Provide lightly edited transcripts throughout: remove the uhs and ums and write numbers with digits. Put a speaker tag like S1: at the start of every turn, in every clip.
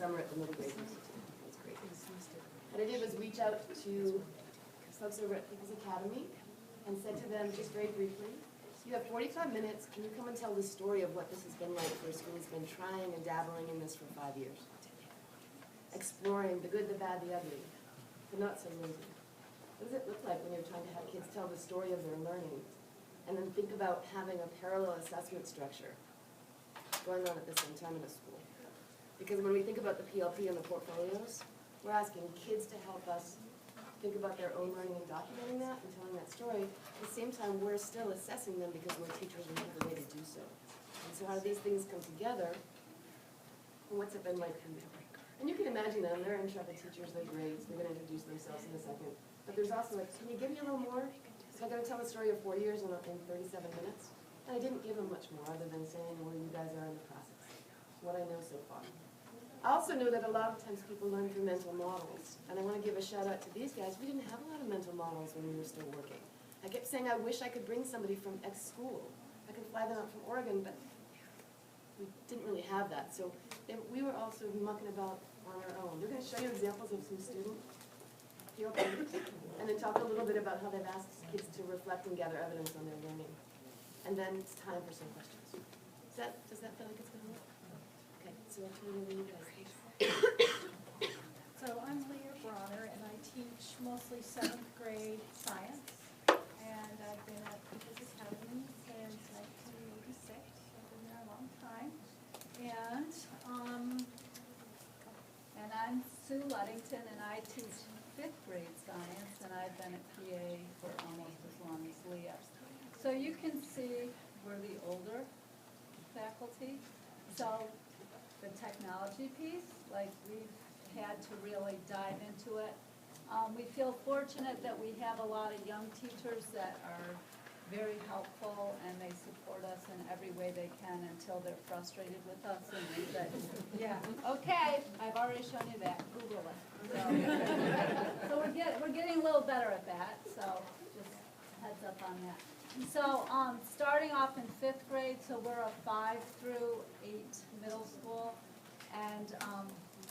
S1: summer at the Middle Grade Institute. It was great. What I did was reach out to folks over at People's Academy and said to them, just very briefly, you have 45 minutes, can you come and tell the story of what this has been like for a school that's been trying and dabbling in this for 5 years? Exploring the good, the bad, the ugly, but not so lazy. What does it look like when you're trying to have kids tell the story of their learning? And then think about having a parallel assessment structure going on at the same time in a school. Because when we think about the PLP and the portfolios, we're asking kids to help us think about their own learning and documenting that and telling that story. At the same time, we're still assessing them because we're teachers and we have a way to do so. And so how do these things come together? And what's it been like for you? And you can imagine them, they're intrepid teachers, they're great, they're going to introduce themselves in a second. But there's also like, can you give me a little more? So I got to tell the story of 4 years in 37 minutes. And I didn't give them much more other than saying where you guys are in the process, what I know so far. I also know that a lot of times people learn through mental models. And I want to give a shout out to these guys. We didn't have a lot of mental models when we were still working. I kept saying I wish I could bring somebody from X school. I could fly them out from Oregon, but we didn't really have that. So we were also mucking about on our own. We're going to show you examples of some student PLP, and then talk a little bit about how they've asked kids to reflect and gather evidence on their learning. And then it's time for some questions. Does that feel like it's going to work? Okay, so I'll turn it over to you guys.
S2: So I'm Leah Bronner, and I teach mostly 7th grade science. And I've been at People's Academy since 1986. I've been there a long time. And I'm Sue Luddington, and I teach 5th grade science, and I've been at PA for almost as long as Leah. So you can see we're the older faculty. So the technology piece, like we've had to really dive into it. We feel fortunate that we have a lot of young teachers that are very helpful and they support us in every way they can until they're frustrated with us and they say, yeah, okay, I've already shown you that, Google it. So we're getting a little better at that, so just heads up on that. So starting off in 5th grade, so we're a 5 through 8 middle school, and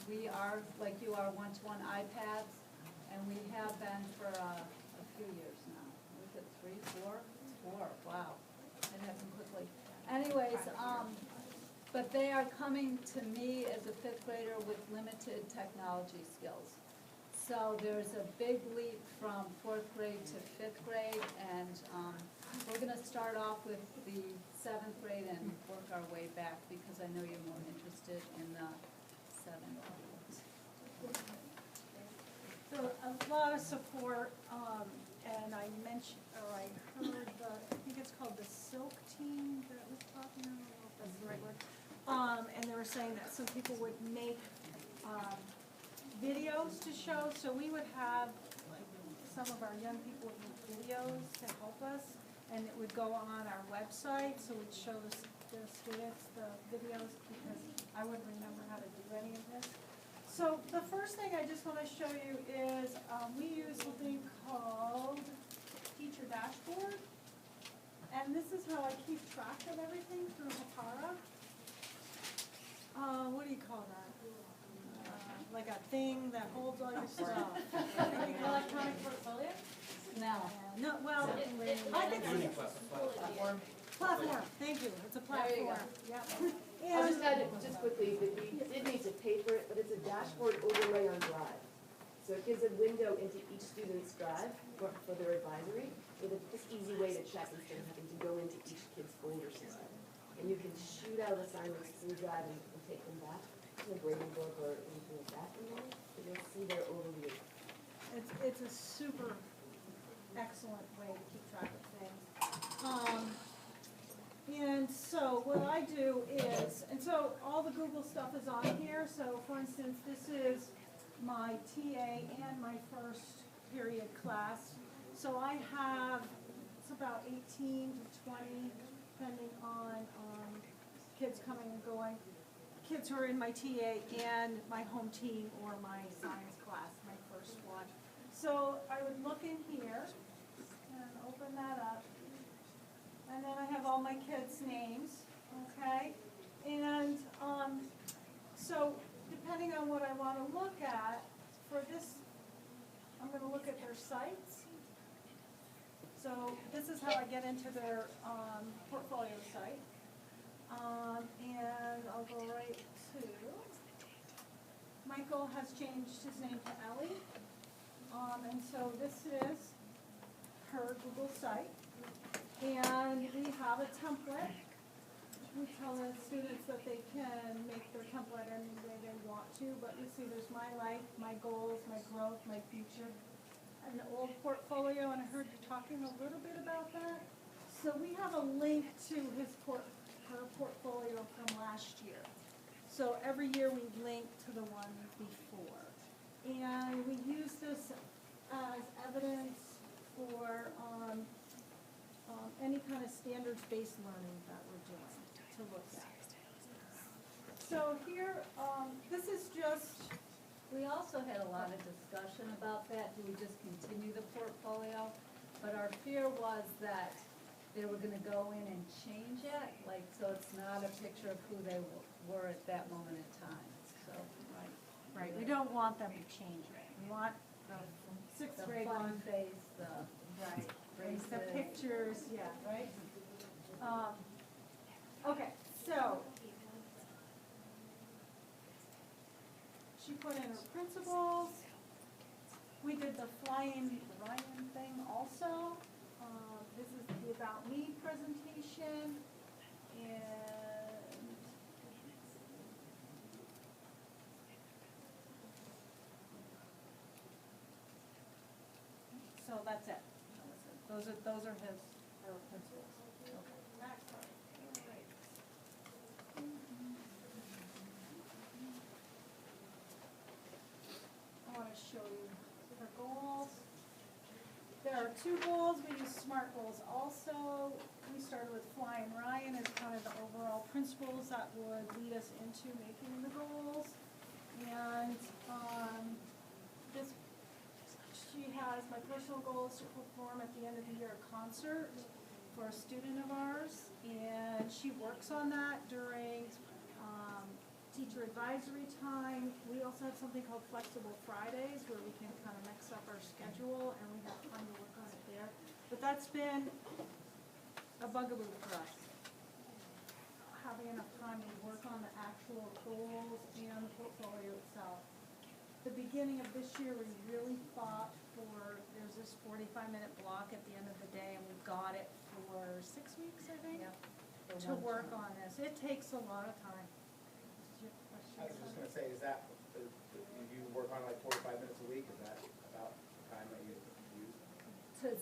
S2: we are, like you are, one-to-one iPads, and we have been for a few years now. Was it 3, 4? 4, wow, it happened quickly. Anyways, but they are coming to me as a 5th grader with limited technology skills. So there's a big leap from 4th grade to 5th grade, and we're going to start off with the 7th grade and work our way back because I know you're more interested in the 7th grade.
S3: So a lot of support, and I mentioned, or I heard I think it's called the Silk Team that was talking, I don't know if that's the right word. And they were saying that some people would make videos to show, so we would have some of our young people would make videos to help us, and it would go on our website, so we'd show the students the videos because I wouldn't remember how to do any of this. So the first thing I just want to show you is we use something called Teacher Dashboard, and this is how I keep track of everything through Hapara. What do you call that? Like a thing that holds all your stuff. Electronic portfolio?
S2: No.
S3: No, well, I can see it. Platform, thank you, it's a platform. Yep.
S1: I'll just add it just quickly that we did need to pay for it, but it's a dashboard overlay on Drive. So it gives a window into each student's Drive for their advisory with a just easy way to check instead of having to go into each kid's folder system. And you can shoot out assignments through Drive and take them back to a grading book or anything like that. And you'll see their overview.
S3: It's a super excellent way to keep track of things. And so what I do is, and so all the Google stuff is on here. So for instance, this is my TA and my first period class. So I have, it's about 18 to 20, depending on kids coming and going. Kids who are in my TA and my home team or my science class, my first one. So I would look in here and open that up. And then I have all my kids' names, okay? And so depending on what I want to look at, for this, I'm going to look at their sites. So this is how I get into their portfolio site. And I'll go right to, Michael has changed his name to Ellie. And so this is her Google site. And we have a template. We tell the students that they can make their template any way they want to, but you see there's my life, my goals, my growth, my future. An old portfolio, and I heard you talking a little bit about that. So we have a link to her portfolio from last year. So every year we link to the one before. And we use this as evidence for any kind of standards-based learning that we're doing to look at. So here, this is just,
S2: We also had a lot of discussion about that, do we just continue the portfolio? But our fear was that they were gonna go in and change it, like, so it's not a picture of who they were at that moment in time, so, right.
S3: right, we don't want them to change it. We want the sixth
S2: The
S3: grade
S2: fun
S3: one.
S2: face, the
S3: Right,
S2: braces.
S3: the pictures, yeah, right? Okay, so she put in her principles. We did the flying Ryan thing also. This is the About Me presentation, and so that's it. Those are her principles. Okay. Next part. All right. I want to show you her goals. There are 2 goals. We use SMART goals also. We started with Flying Ryan as kind of the overall principles that would lead us into making the goals. And this, she has my personal goal is to perform at the end of the year a concert for a student of ours. And she works on that during teacher advisory time. We also have something called Flexible Fridays where we can kind of mix up our schedule and we have time to work on it there. But that's been a bugaboo for us, having enough time to work on the actual goals and the portfolio itself. The beginning of this year, we really fought for, there's this 45-minute block at the end of the day, and we got it for 6 weeks, I think, to work on this. It takes a lot of time. Is your question?
S4: I was just gonna say, is that, you work on like 45 minutes a week, is that about the time that you use?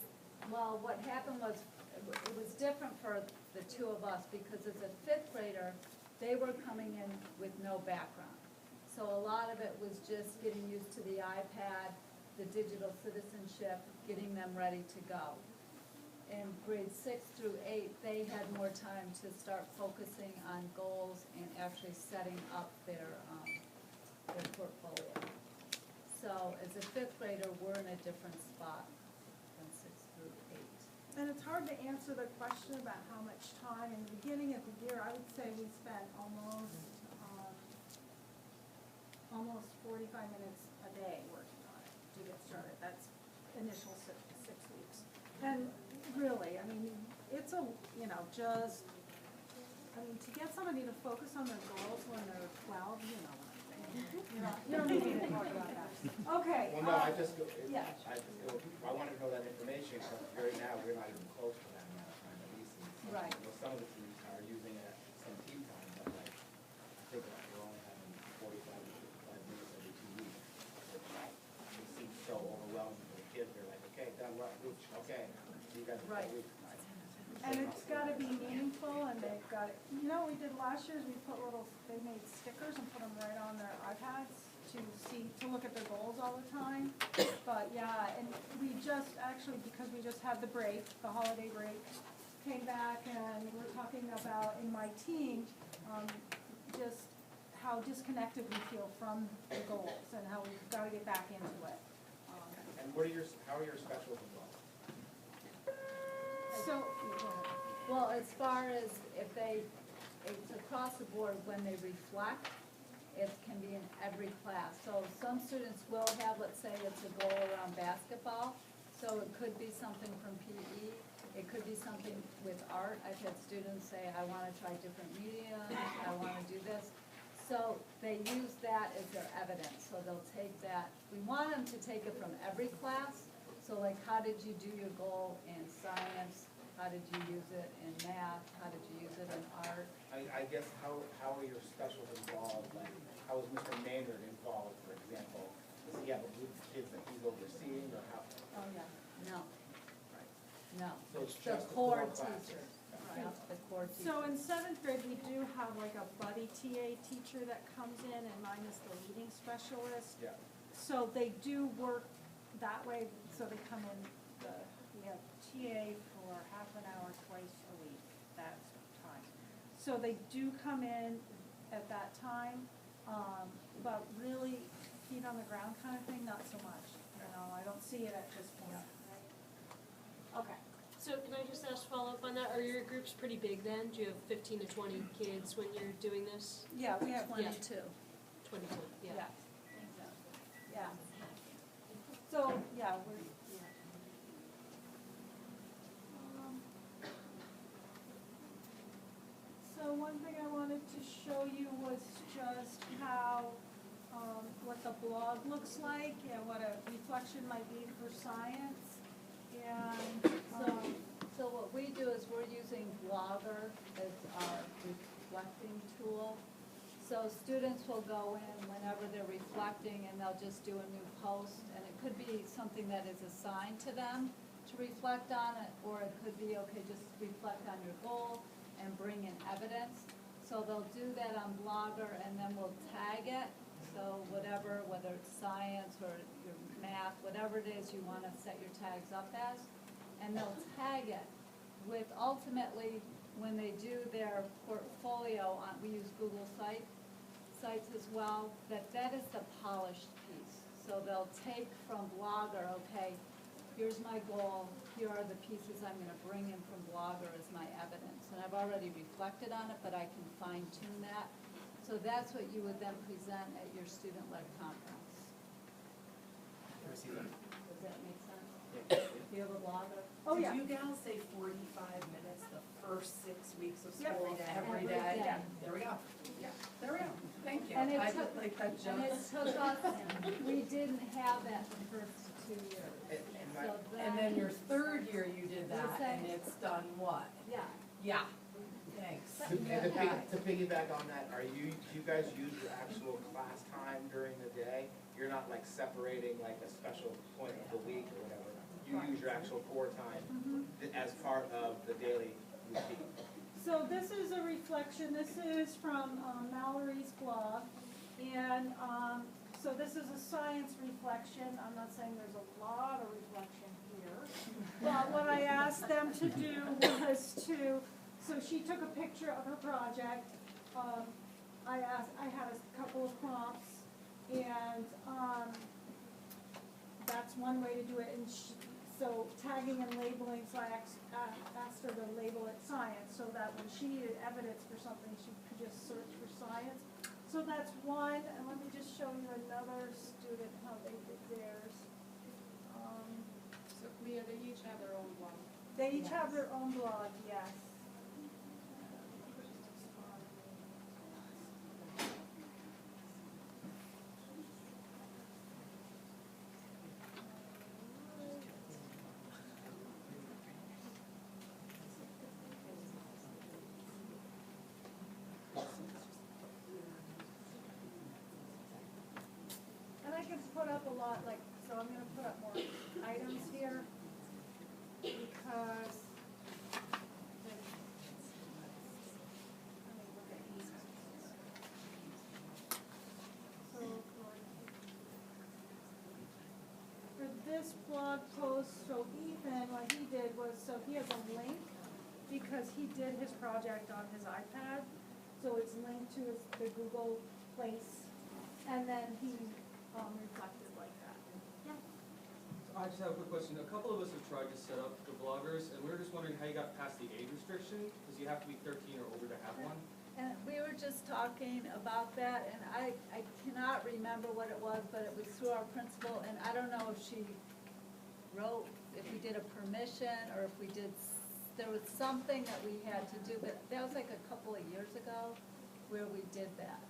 S2: Well, what happened was, it was different for the 2 of us, because as a 5th grader, they were coming in with no background. So a lot of it was just getting used to the iPad, the digital citizenship, getting them ready to go. In grades 6 through 8, they had more time to start focusing on goals and actually setting up their portfolio. So as a 5th grader, we're in a different spot than 6 through 8.
S3: And it's hard to answer the question about how much time. In the beginning of the year, I would say we spent almost 45 minutes a day working on it to get started. That's initial 6 weeks. And really, I mean, it's a, just, to get somebody to focus on their goals when they're 12, you don't need to talk about that. Okay.
S4: Well, no, I
S3: yeah.
S4: wanted to know that information, because right now, we're not even close to that amount of time at least.
S2: Right.
S4: Some of the teams are using it at some team time, but like, I think like we're only having 45 to 55 minutes every 2 weeks. It seems so overwhelming for the kids, they're like, okay, done, what, okay, you guys are
S2: Right.
S3: And it's gotta be meaningful, and they've got, we did last year is we put they made stickers and put them right on their iPads to look at their goals all the time. But yeah, and we just actually, because we just had the break, the holiday break, came back and we're talking about, in my team, just how disconnected we feel from the goals and how we've gotta get back into it.
S4: And how are your specials involved?
S3: So,
S2: Well, as far as it's across the board, when they reflect, it can be an every class. So some students will have, let's say it's a goal around basketball, so it could be something from PE, it could be something with art. I've had students say, I wanna try different mediums, I wanna do this. So they use that as their evidence, so they'll take that, we want them to take it from every class. So like, how did you do your goal in science? How did you use it in math? How did you use it in art?
S4: I guess how are your specials involved? Like, how is Mr. Maynard involved, for example? Does he have a group of kids that he's overseeing, or how?
S2: Oh, yeah, no, no.
S4: So it's
S2: The
S4: just the
S2: core
S4: core classes.
S2: teacher, yeah, the core teacher.
S3: So in seventh grade, we do have like a buddy TA teacher that comes in, and mine is the leading specialist.
S4: Yeah.
S3: So they do work that way, so they come in, we have TA for half an hour twice a week, that's time. So they do come in at that time, but really feet on the ground kind of thing, not so much. You know, I don't see it at this point. Okay.
S5: So can I just ask, follow up on that, are your groups pretty big then? Do you have 15 to 20 kids when you're doing this?
S3: Yeah, we have
S2: 22.
S5: 22, yeah.
S3: Yeah. Yeah. So, yeah, we're, yeah. So one thing I wanted to show you was just how, what the blog looks like and what a reflection might be for science. And,
S2: So what we do is we're using Blogger as our reflecting tool. So students will go in whenever they're reflecting and they'll just do a new post. And it could be something that is assigned to them to reflect on it, or it could be, okay, just reflect on your goal and bring in evidence. So they'll do that on Blogger and then we'll tag it. So whatever, whether it's science or your math, whatever it is you want to set your tags up as. And they'll tag it with ultimately, when they do their portfolio on, we use Google Sites as well, that is the polished piece. So they'll take from Blogger, okay, here's my goal, here are the pieces I'm gonna bring in from Blogger as my evidence. And I've already reflected on it, but I can fine tune that. So that's what you would then present at your student-led conference. Does that make sense? Do you have a Blogger?
S3: oh, yeah.
S6: Did you gals say 45 minutes the first 6 weeks of
S3: Yep.
S6: school?
S2: Every
S6: Every
S2: day.
S6: day? Yeah, there we go. Yeah, there we go. Thank you.
S2: And it
S6: I
S2: took-
S6: just like that
S2: And it
S6: just.
S2: took us, we didn't have that the first 2 years. So
S6: And then your third year you did that
S2: Second.
S6: and it's done what?
S2: Yeah.
S6: Yeah, thanks.
S4: To piggyback on that, do you guys use your actual class time during the day? You're not like separating like a special point of the week or whatever. You use your actual core time as part of the daily routine.
S3: So this is a reflection, this is from Mallory's blog, and so this is a science reflection. I'm not saying there's a lot of reflection here, but what I asked them to do was so she took a picture of her project. I had a couple of prompts, and that's one way to do it, and so tagging and labeling, so I asked her to label it science, so that when she needed evidence for something, she could just search for science. So that's one, and let me just show you another student, how they did theirs.
S6: So Leah, they each have their own blog.
S3: They each have their own blog, yes. And I can put up a lot, like, so I'm gonna put up more items here, because let me look at these. So for this blog post, so Ethan, what he did was, so he has a link, because he did his project on his iPad, so it's linked to the Google Place, and then he reflected like that. Yeah.
S7: I just have a quick question. A couple of us have tried to set up the bloggers, and we were just wondering how you got past the age restriction, because you have to be 13 or older to have one.
S2: And we were just talking about that, and I cannot remember what it was, but it was through our principal, and I don't know if she wrote, if we did a permission, or if we did, there was something that we had to do, but that was like a couple of years ago where we did that.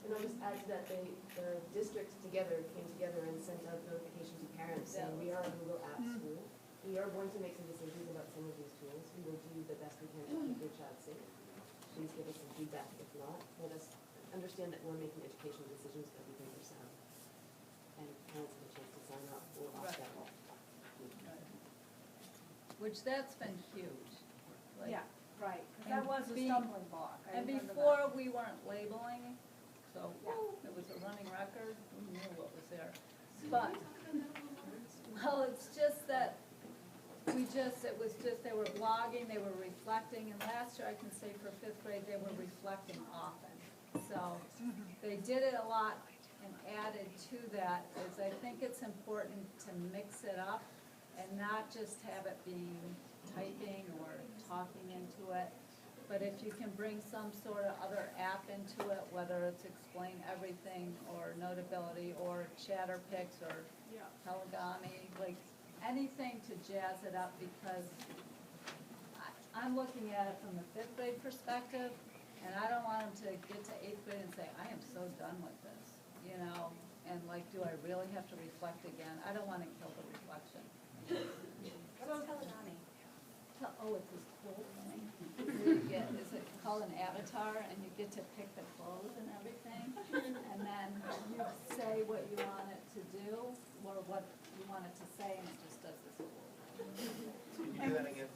S1: And I'll just add to that, the districts together came together and sent out notification to parents saying, we are a Google App school. We are going to make some decisions about some of these tools. We will do the best we can to keep your child safe. Please give us some feedback. If not, let us understand that we're making educational decisions that we think are sound. And parents have a chance to sign up or opt out.
S2: Which that's been huge. Like,
S3: Yeah, right, 'cause that
S2: and
S3: was a
S2: be-
S3: stumbling block. I
S2: And
S3: remember that.
S2: before, we weren't labeling, so,
S3: Yeah.
S2: it was a running record, who knew what was there? But, well, it's just that, it was just, they were blogging, they were reflecting, and last year, I can say for fifth grade, they were reflecting often. So, they did it a lot and added to that, is I think it's important to mix it up and not just have it being typing or talking into it. But if you can bring some sort of other app into it, whether it's Explain Everything or Notability or Chatterpix or
S3: Yeah.
S2: Telegami, like anything to jazz it up, because I'm looking at it from the fifth grade perspective, and I don't want them to get to eighth grade and say, I am so done with this, you know? And like, do I really have to reflect again? I don't want to kill the reflection.
S6: What's Telegami?
S2: Oh, it's this cool thing. Yeah, is it called an avatar, and you get to pick the clothes and everything, and then you say what you want it to do, or what you want it to say, and it just does this cool thing.
S4: Can you do that again?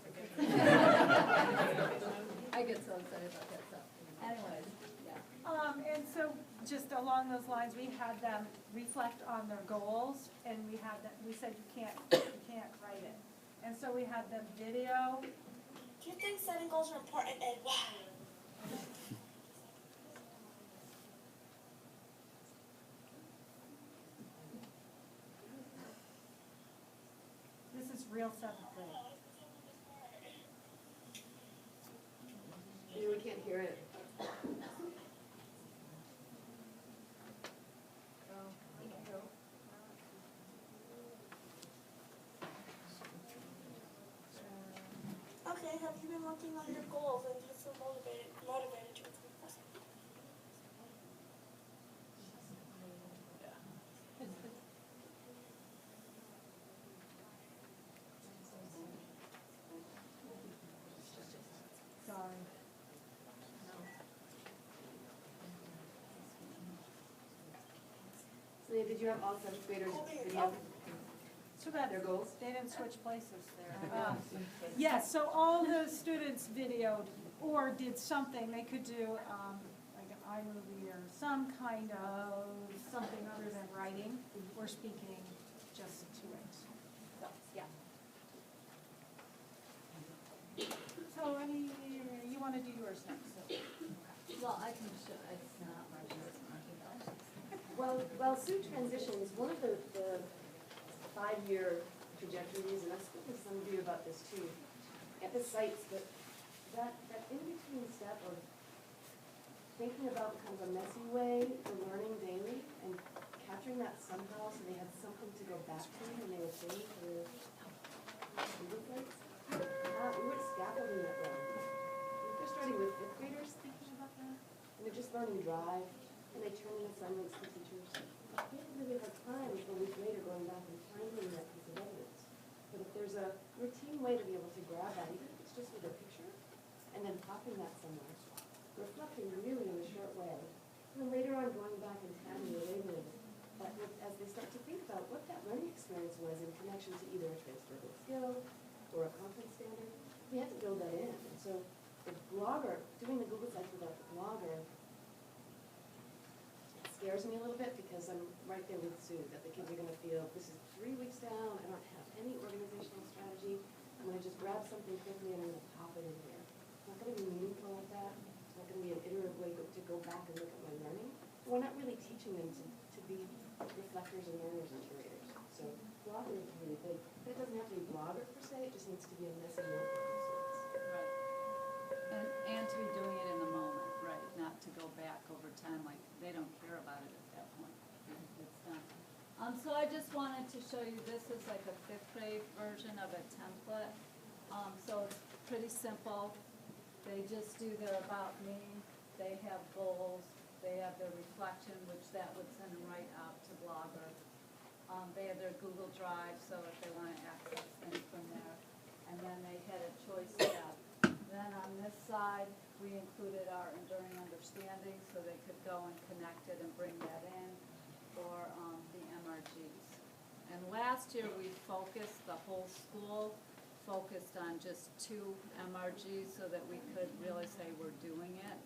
S2: I get so excited about that stuff. Anyways, yeah.
S3: And so, just along those lines, we had them reflect on their goals, and we had them, we said you can't write it. And so we had them video.
S8: Do you think setting goals are important and why?
S3: This is real seventh grade.
S1: Yeah, we can't hear it.
S8: Okay, have you been working on your goals and just so motivated to improve?
S3: Sorry.
S1: So did you have all seventh graders video
S3: Too bad
S1: their goals?
S3: they didn't switch places there. Yes, so all the students videoed or did something, they could do like an iMovie or some kind of something other than writing or speaking just to it. So, yeah. So you want to do yours next, so.
S2: Well, I can show, it's not my words, nothing else.
S1: Well, Sue transitions, one of the 5-year trajectories, and I've spoken to some of you about this too, at the sites, but that in-between step of thinking about kind of a messy way for learning daily and capturing that somehow so they had something to go back to when they were saving for their Google sites. We were scaffolding that wrong. They're starting with fifth graders thinking about that, and they're just learning Drive, and they turn in assignments to teachers. We have really hard time a week later going back and finding that piece of evidence. But if there's a routine way to be able to grab that, even if it's just with a picture, and then popping that somewhere, reflecting really in a short way, and then later on going back and tagging or labeling it, but as they start to think about what that learning experience was in connection to either a transferable skill or a content standard, we had to build that in. And so the blogger, doing the Google sites without the blogger, scares me a little bit because I'm right there with Sue, that the kids are gonna feel, this is 3 weeks down, I don't have any organizational strategy, I'm gonna just grab something quickly and I'm gonna pop it in here. It's not gonna be meaningful like that, it's not gonna be an iterative way to go back and look at my learning. We're not really teaching them to be reflectors and learners and curators. So blogger is really big, but it doesn't have to be blogger per se, it just needs to be a messy notebook of sorts.
S2: Right. And to be doing it in the moment, right. not to go back over time, like, they don't care about it at that point. It's done. So I just wanted to show you, this is like a fifth grade version of a template. So it's pretty simple. They just do their about me, they have goals, they have their reflection, which that would send them right out to Blogger. They have their Google Drive, so if they want to access things from there. And then they had a choice tab. Then on this side, we included our enduring understanding, so they could go and connect it and bring that in, or the MRGs. And last year, we focused, the whole school focused on just 2 MRGs so that we could really say we're doing it.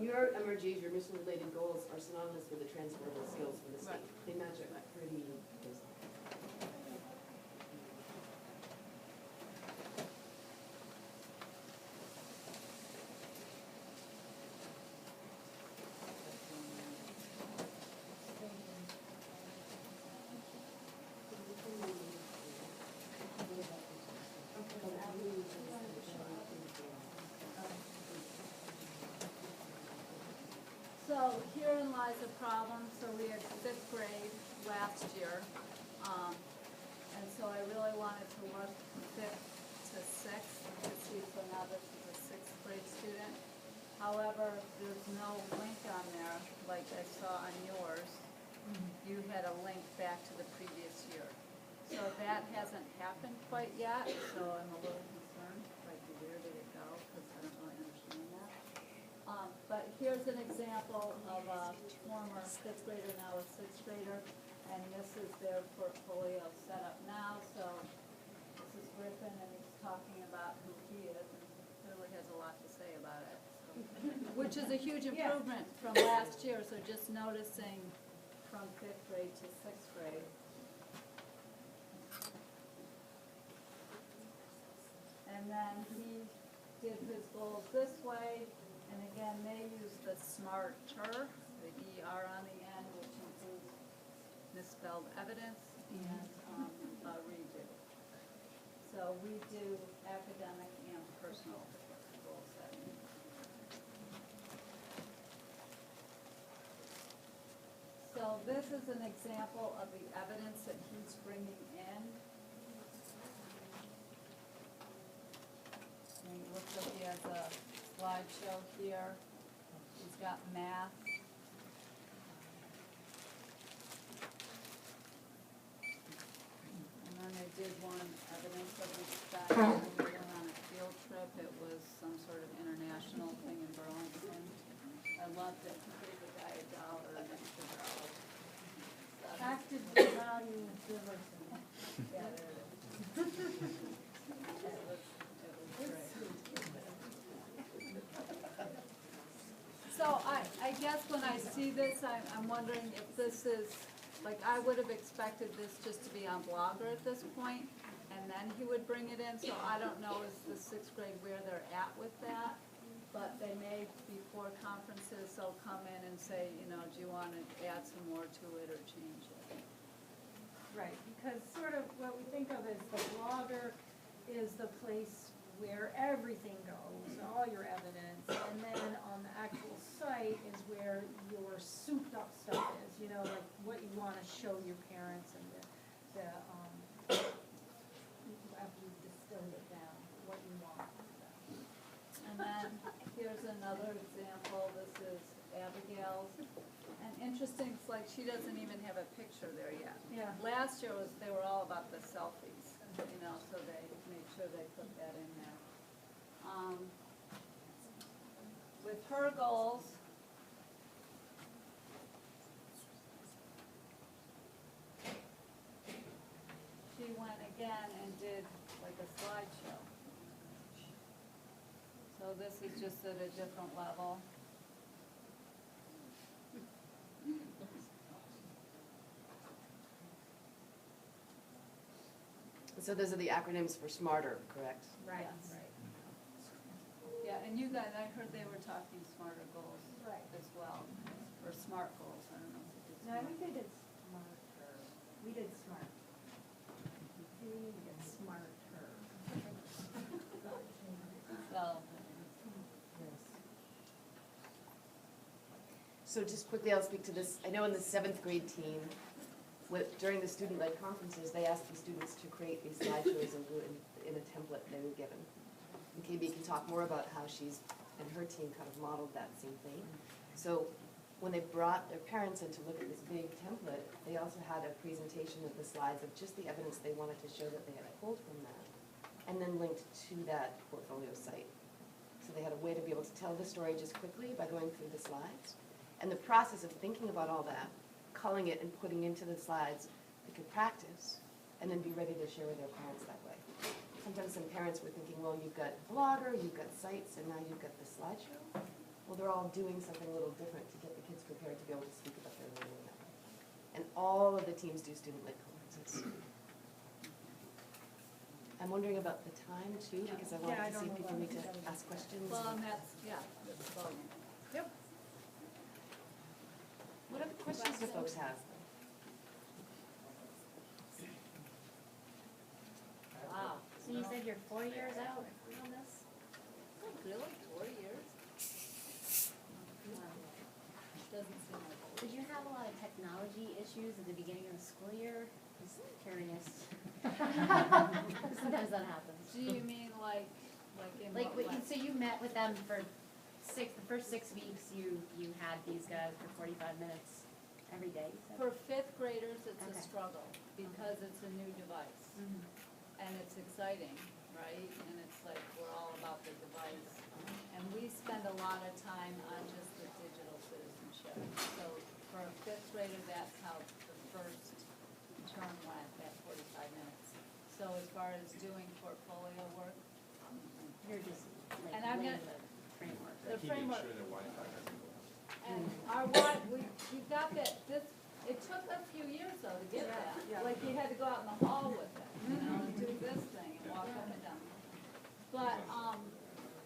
S1: Your MRGs, your mission-related goals, are synonymous with the transferable skills for the state.
S2: Right.
S1: They match up pretty closely.
S2: So herein lies a problem. So we had 5th grade last year. And so I really wanted to look 5th to 6th to see, so now this is a 6th grade student. However, there's no link on there like I saw on yours. You had a link back to the previous year. So that hasn't happened quite yet, so I'm a little concerned, like where did it go? Because I don't really understand that. But here's an example of a former 5th grader, now a 6th grader, and this is their portfolio set up now. So this is Griffin, and he's talking about who he is, and he clearly has a lot to say about it. So, which is a huge improvement from last year, so just noticing from 5th grade to 6th grade. And then he did his goals this way, and again, they use the SMARTER, the ER on the end, which includes misspelled evidence and a redo. So we do academic and personal goal setting. So this is an example of the evidence that he's bringing in. And it looks like he has a slideshow here. He's got math. And then they did one evidence of respect. When we went on a field trip, it was some sort of international thing in Burlington. I loved it. He gave the guy $1 and extra $1.
S3: Active value diversity.
S2: Yeah, there it is. It was great. So I guess when I see this, I'm wondering if this is, like, I would have expected this just to be on Blogger at this point, and then he would bring it in, so I don't know is the 6th grade where they're at with that, but they may, before conferences, they'll come in and say, you know, do you want to add some more to it or change it?
S3: Right, because sort of what we think of as the Blogger is the place where everything goes, all your evidence, and then on the actual site is where your souped up stuff is, you know, like what you want to show your parents and after you've distilled it down, what you want.
S2: And then here's another example. This is Abigail's. And interesting, it's like she doesn't even have a picture there yet.
S3: Yeah.
S2: Last year they were all about the selfies, you know, so they made sure they put that in there. With her goals, she went again and did like a slideshow. So this is just at a different level.
S1: So those are the acronyms for SMARTER, correct?
S3: Right.
S2: Yes. Yeah, and you guys, I heard they were talking smarter goals
S3: Right.
S2: as well, or SMART goals, I don't know if it is.
S3: No, we did smarter. We did smart. We need to get smarter.
S2: So,
S1: So just quickly, I'll speak to this. I know in the 7th grade team, during the student-led conferences, they asked the students to create these slideshows in a template they were given. And KB can talk more about how she's and her team kind of modeled that same thing. So when they brought their parents in to look at this big template, they also had a presentation of the slides of just the evidence they wanted to show that they had pulled from that, and then linked to that portfolio site. So they had a way to be able to tell the story just quickly by going through the slides. And the process of thinking about all that, culling it and putting into the slides, they could practice and then be ready to share with their parents that way. Sometimes some parents were thinking, well, you've got Blogger, you've got sites, and now you've got the slideshow. Well, they're all doing something a little different to get the kids prepared to be able to speak about their learning that way. And all of the teams do student-led conferences. I'm wondering about the time too, because I wanted
S3: Yeah, I
S1: to see
S3: don't
S1: if
S3: know
S1: people
S3: about
S1: need to
S3: the
S1: ask questions.
S2: Well, and that's, that's voting.
S3: Yep.
S1: What other questions do folks have?
S2: Wow.
S9: So you said you're 4 years out on this?
S2: Really, 4 years? Doesn't seem like it.
S9: Did you have a lot of technology issues at the beginning of the school year? Just curious. Sometimes that happens.
S2: Do you mean like in
S9: Like,
S2: what way?
S9: so you met with them for the first 6 weeks, you had these guys for 45 minutes every day, you said?
S2: For 5th graders, it's a
S9: Okay.
S2: struggle because it's a new device.
S9: Mhm.
S2: And it's exciting, right? And it's like, we're all about the device. And we spend a lot of time on just the digital citizenship. So for a 5th grader, that's how the first term went, that 45 minutes. So as far as doing portfolio work,
S9: You're just like
S2: And I'm
S9: laying
S2: gonna-
S9: the framework.
S2: the framework.
S10: their Wi-Fi doesn't go out.
S2: And our we got that, it took a few years though to get that. Like you had to go out in the hall with it, and do this thing and walk up and down. But,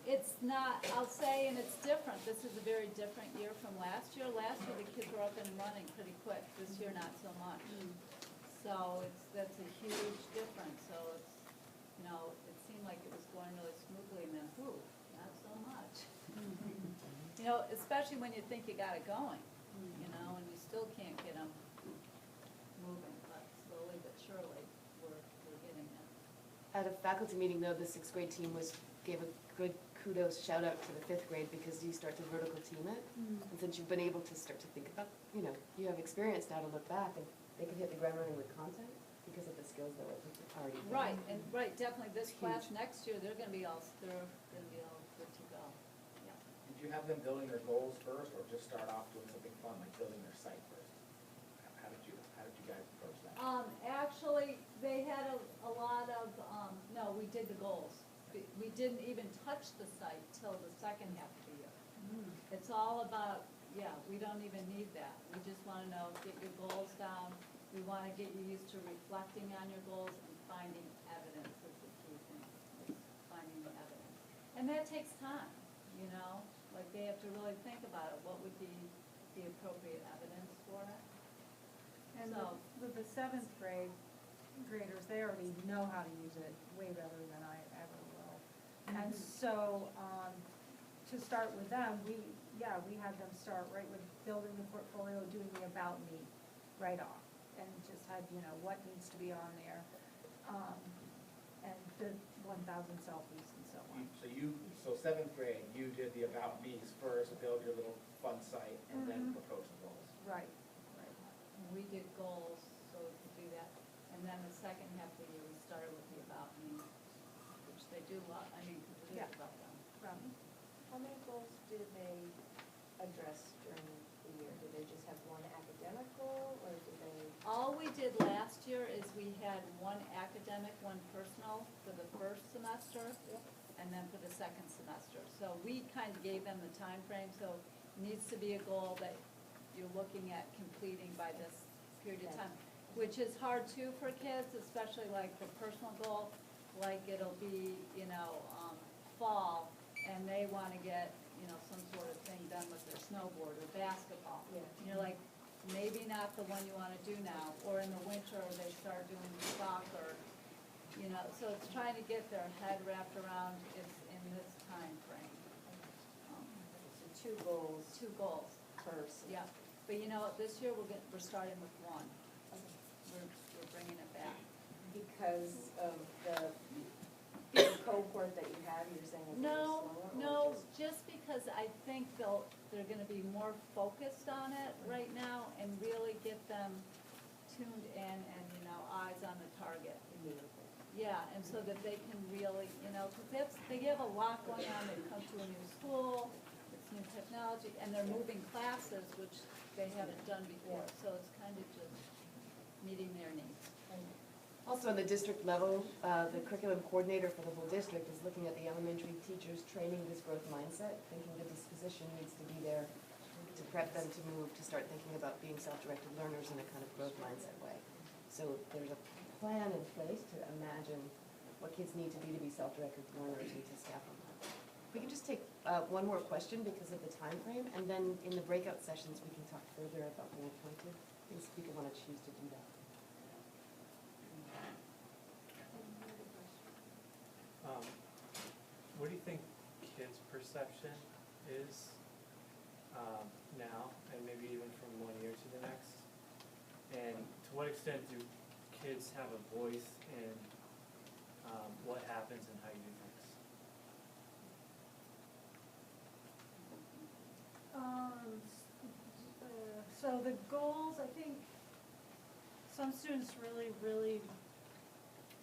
S2: it's not, I'll say, and it's different, this is a very different year from last year. Last year, the kids were up and running pretty quick, this year not so much. So that's a huge difference, so it's, it seemed like it was going really smoothly and then, ooh, not so much. Especially when you think you got it going, and you still can't get them moving, but slowly but surely, we're getting there.
S1: At a faculty meeting though, the 6th grade team gave a good kudos shout out to the 5th grade because you start to vertical team it. And since you've been able to start to think about, you have experience now to look back and they can hit the ground running with content because of the skills that were already there.
S2: Right, definitely, this
S1: It's
S2: class
S1: huge.
S2: next year, they're gonna be all good to go.
S4: Did you have them building their goals first, or just start off doing something fun, like building their site first? How did you guys approach that?
S2: Actually, they had a lot of, no, we did the goals. We didn't even touch the site till the second half of the year. It's all about, we don't even need that. We just wanna know, get your goals down. We wanna get you used to reflecting on your goals and finding evidence is the key thing, is finding the evidence. And that takes time, like they have to really think about it. What would be the appropriate evidence for it?
S3: And
S2: So-
S3: with the 7th grade graders, they already know how to use it way better than I ever will. And so, to start with them, we had them start right with building the portfolio, doing the about me right off. And just had, what needs to be on there, and the 1,000 selfies and so on.
S4: So 7th grade, you did the about me's first, build your little fun site, and then propose the goals.
S3: Right.
S2: We did goals, so we could do that. And then the second half of the year, we started with the about me, which they do love, because it is about them.
S6: How many goals did they address during the year? Did they just have one academic goal, or did they?
S2: All we did last year is we had one academic, one personal for the first semester, and then for the second semester. So we kind of gave them the time frame. So it needs to be a goal that you're looking at completing by this period of time, which is hard too for kids, especially like the personal goal, like it'll be, fall, and they want to get, some sort of thing done with their snowboard or basketball.
S6: Yeah.
S2: And you're like, maybe not the one you want to do now, or in the winter, they start doing soccer, so it's trying to get their head wrapped around it's in this time frame.
S6: So two goals.
S2: Two goals.
S6: person.
S2: Yeah, but you know, this year we're starting with one. We're bringing it back.
S6: Because of the big cohort that you have, you're saying it's a little slower?
S2: No,
S6: or
S2: just because I think they're gonna be more focused on it right now and really get them tuned in and, you know, eyes on the target.
S6: Immediately.
S2: Yeah, and so that they can really, you know, because they have a lot going on, they've come to a new school, it's new technology, and they're moving classes, which they haven't done before, so it's kind of just meeting their needs.
S1: Also, on the district level, the curriculum coordinator for the whole district is looking at the elementary teachers, training this growth mindset, thinking the disposition needs to be there to prep them to move, to start thinking about being self-directed learners in a kind of growth mindset way. So there's a plan in place to imagine what kids need to be self-directed learners and to staff on that. We can just take one more question because of the time frame, and then in the breakout sessions, we can talk further about being appointed, if people want to choose to do that.
S11: What do you think kids' perception is now, and maybe even from 1 year to the next? And to what extent do kids have a voice in what happens and how you do things?
S3: So the goals, I think, some students really, really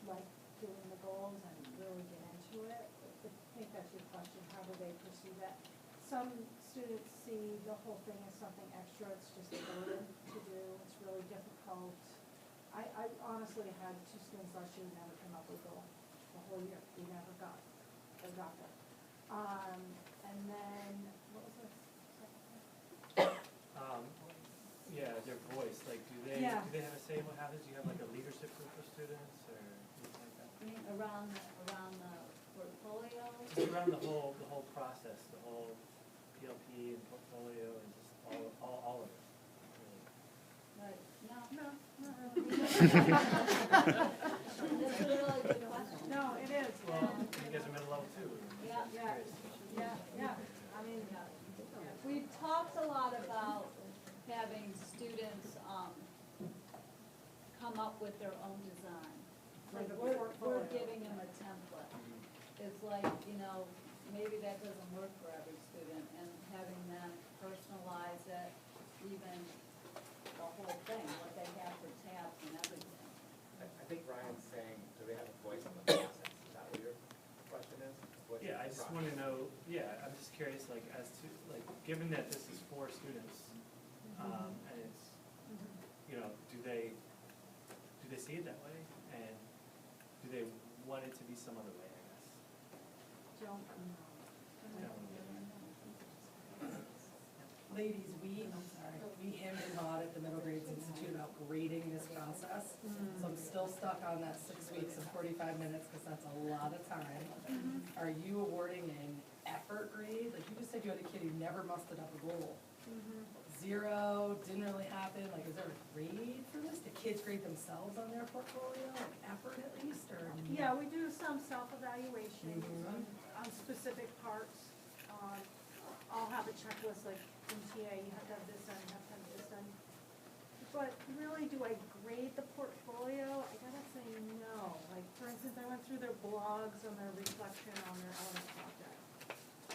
S3: like doing the goals and really get into it. I think that's your question, how do they perceive that? Some students see the whole thing as something extra, it's just a burden to do, it's really difficult. I honestly had 2 students last year who never came up with a goal, the whole year, we never got there. And then, what was the second thing?
S11: Yeah, their voice, like, do they have a say in what happens? Do you have like a leadership group of students or anything like that?
S2: I mean, around the portfolio?
S11: Just around the whole process, the whole PLP and portfolio and just all of it. Really.
S2: Right, no,
S3: No, not really.
S2: This is a really good question.
S3: No, it is.
S11: Well, you guys are middle level too.
S2: Yeah.
S3: Yeah, I mean,
S2: We've talked a lot about having students, come up with their own design. Like, we're giving them a template. It's like, you know, maybe that doesn't work for every student, and having them personalize it, even the whole thing, what they have for tabs and everything.
S4: I think Ryan's saying, do they have a voice in the process? Is that what your question is? Voice
S11: Yeah,
S4: in
S11: I
S4: the
S11: just
S4: process.
S11: want to know, I'm just curious, like, as to, like, given that this is for students, and it's, you know, do they see it that way? And do they want it to be some other way, I guess?
S3: don't
S12: Ladies, we hemmed and hawed at the Middle Grades Institute about grading this process. So I'm still stuck on that 6 weeks and 45 minutes because that's a lot of time. Are you awarding an effort grade? Like you just said you had a kid who never mustered up a goal. 0, didn't really happen. Like, is there a grade for this? Do kids grade themselves on their portfolio, like effort at least, or?
S3: Yeah, we do some self-evaluation on specific parts. I'll have a checklist like in TA, you have to have this done, you have to have this done. But really, do I grade the portfolio? I gotta say no. Like, for instance, I went through their blogs and their reflection on their element project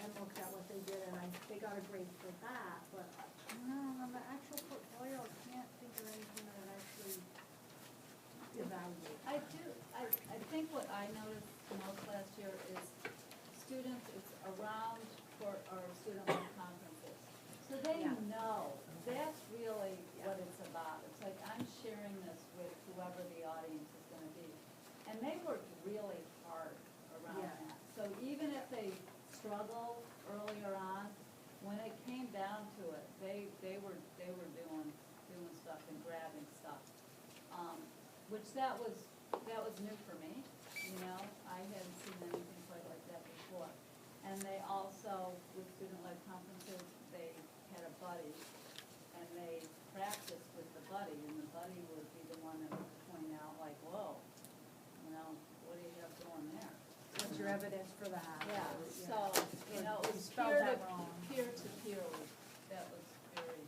S3: and looked at what they did, and they got a grade for that, but no, on the actual portfolio, I can't think of anything that I'd actually evaluate.
S2: I think what I noticed most last year is students, it's around for our student-led conferences. So they know, that's really what it's about. It's like, I'm sharing this with whoever the audience is gonna be. And they worked really hard around that. So even if they struggled earlier on, when it came down to it, they were doing stuff and grabbing stuff. Which that was new for me, you know, I hadn't seen anything quite like that before. And they also, with student-led conferences, they had a buddy, and they practiced with the buddy, and the buddy would be the one that would point out like, whoa, you know, what do you have going there?
S3: What's your evidence for that?
S2: Yeah, so, you know, it was
S3: spelled that wrong.
S2: peer to peer, that was very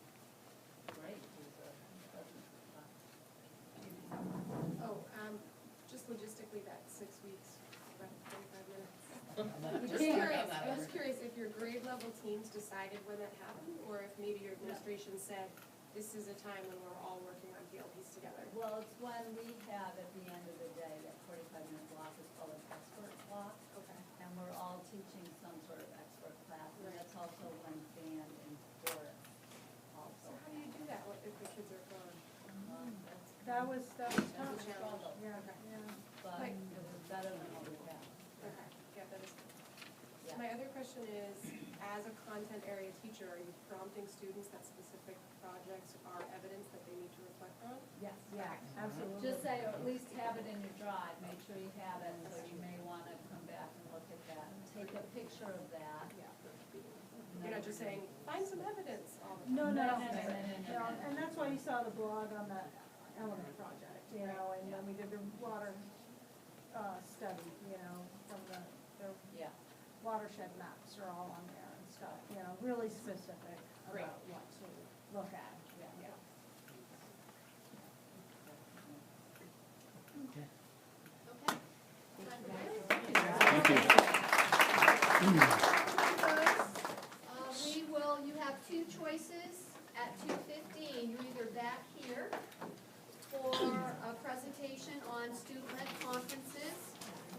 S13: teams decided when that happened, or if maybe your administration said, this is a time when we're all working on PLPs together?
S2: Well, it's when we have at the end of the day, that 45-minute block is called an expert block.
S13: Okay.
S2: And we're all teaching some sort of expert class, and that's also when band and chorus also.
S13: So how do you do that if the kids are gone?
S3: That was
S13: That's
S3: tough.
S13: a challenge.
S3: Yeah,
S13: Okay.
S3: yeah.
S2: But
S13: Right.
S2: it was better than what we had.
S13: Okay, yeah, that is good.
S2: Yeah.
S13: My other question is, as a content area teacher, are you prompting students that specific projects are evidence that they need to reflect on?
S2: Yes.
S3: Yeah, absolutely.
S2: Just say, or at least have it in your drive, make sure you have it, so you may wanna come back and look at that, and take a picture of that.
S13: Yeah. You're not just saying, find some evidence all the time.
S3: No, no,
S2: No,
S3: no,
S2: no, no, no, no.
S3: and that's why you saw the blog on the Element Project, you know, and when we did the water, study, you know, from the
S2: Yeah.
S3: watershed maps are all on there and stuff, you know, really specific
S13: Great.
S3: about what to look at, yeah.
S1: Okay. You have two choices at 2:15. You're either back here for a presentation on student-led conferences